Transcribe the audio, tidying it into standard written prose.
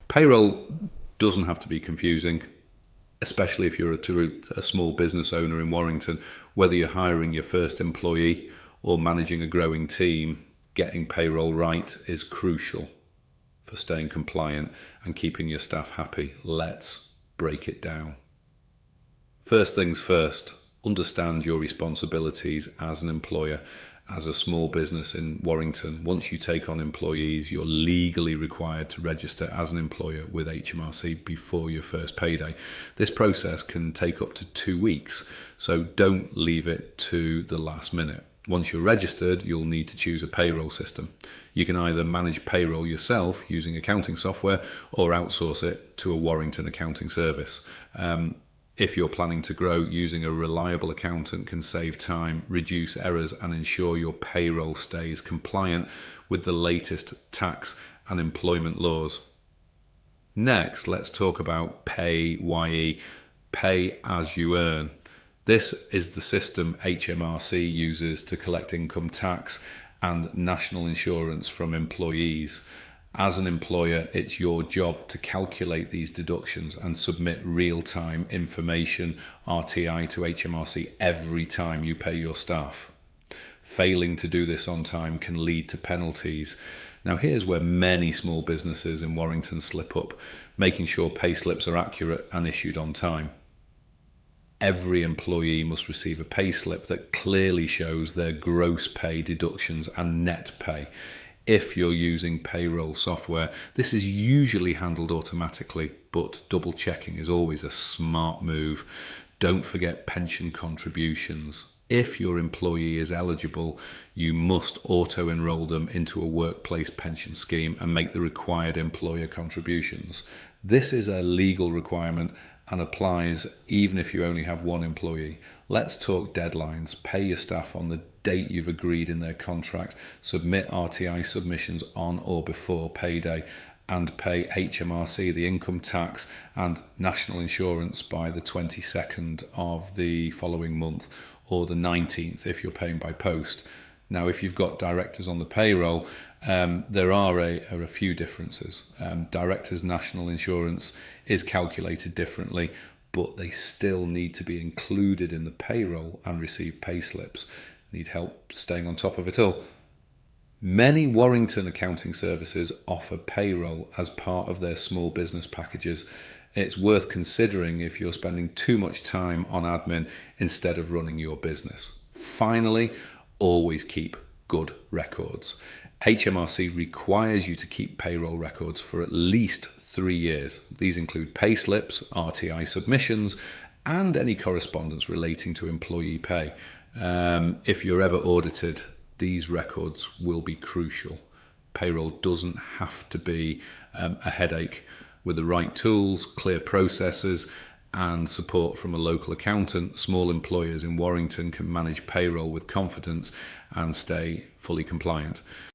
Payroll doesn't have to be confusing, especially if you're a small business owner in Warrington. Whether you're hiring your first employee or managing a growing team, getting payroll right is crucial for staying compliant and keeping your staff happy. Let's break it down. First things first, understand your responsibilities as an employer. As a small business in Warrington, once you take on employees, you're legally required to register as an employer with HMRC before your first payday. This process can take up to 2 weeks, so don't leave it to the last minute. Once you're registered, you'll need to choose a payroll system. You can either manage payroll yourself using accounting software or outsource it to a Warrington accounting service. If you're planning to grow, using a reliable accountant can save time, reduce errors, and ensure your payroll stays compliant with the latest tax and employment laws. Next, let's talk about PAYE, pay as you earn. This is the system HMRC uses to collect income tax and national insurance from employees. As an employer, it's your job to calculate these deductions and submit real-time information, RTI, to HMRC every time you pay your staff. Failing to do this on time can lead to penalties. Now, here's where many small businesses in Warrington slip up, making sure pay slips are accurate and issued on time. Every employee must receive a pay slip that clearly shows their gross pay, deductions and net pay. If you're using payroll software, this is usually handled automatically, but double checking is always a smart move. Don't forget pension contributions. If your employee is eligible, you must auto-enroll them into a workplace pension scheme and make the required employer contributions. This is a legal requirement and applies even if you only have one employee. Let's talk deadlines. Pay your staff on the date you've agreed in their contract, submit RTI submissions on or before payday, and pay HMRC the income tax and national insurance by the 22nd of the following month, or the 19th if you're paying by post. Now, if you've got directors on the payroll, there are a few differences. Directors' national insurance is calculated differently, but they still need to be included in the payroll and receive pay slips. Need help staying on top of it all? Many Warrington accounting services offer payroll as part of their small business packages. It's worth considering if you're spending too much time on admin instead of running your business. Finally, always keep good records. HMRC requires you to keep payroll records for at least 3 years. These include pay slips, RTI submissions, and any correspondence relating to employee pay. If you're ever audited, these records will be crucial. Payroll doesn't have to be a headache. With the right tools, clear processes, and support from a local accountant, small employers in Warrington can manage payroll with confidence and stay fully compliant.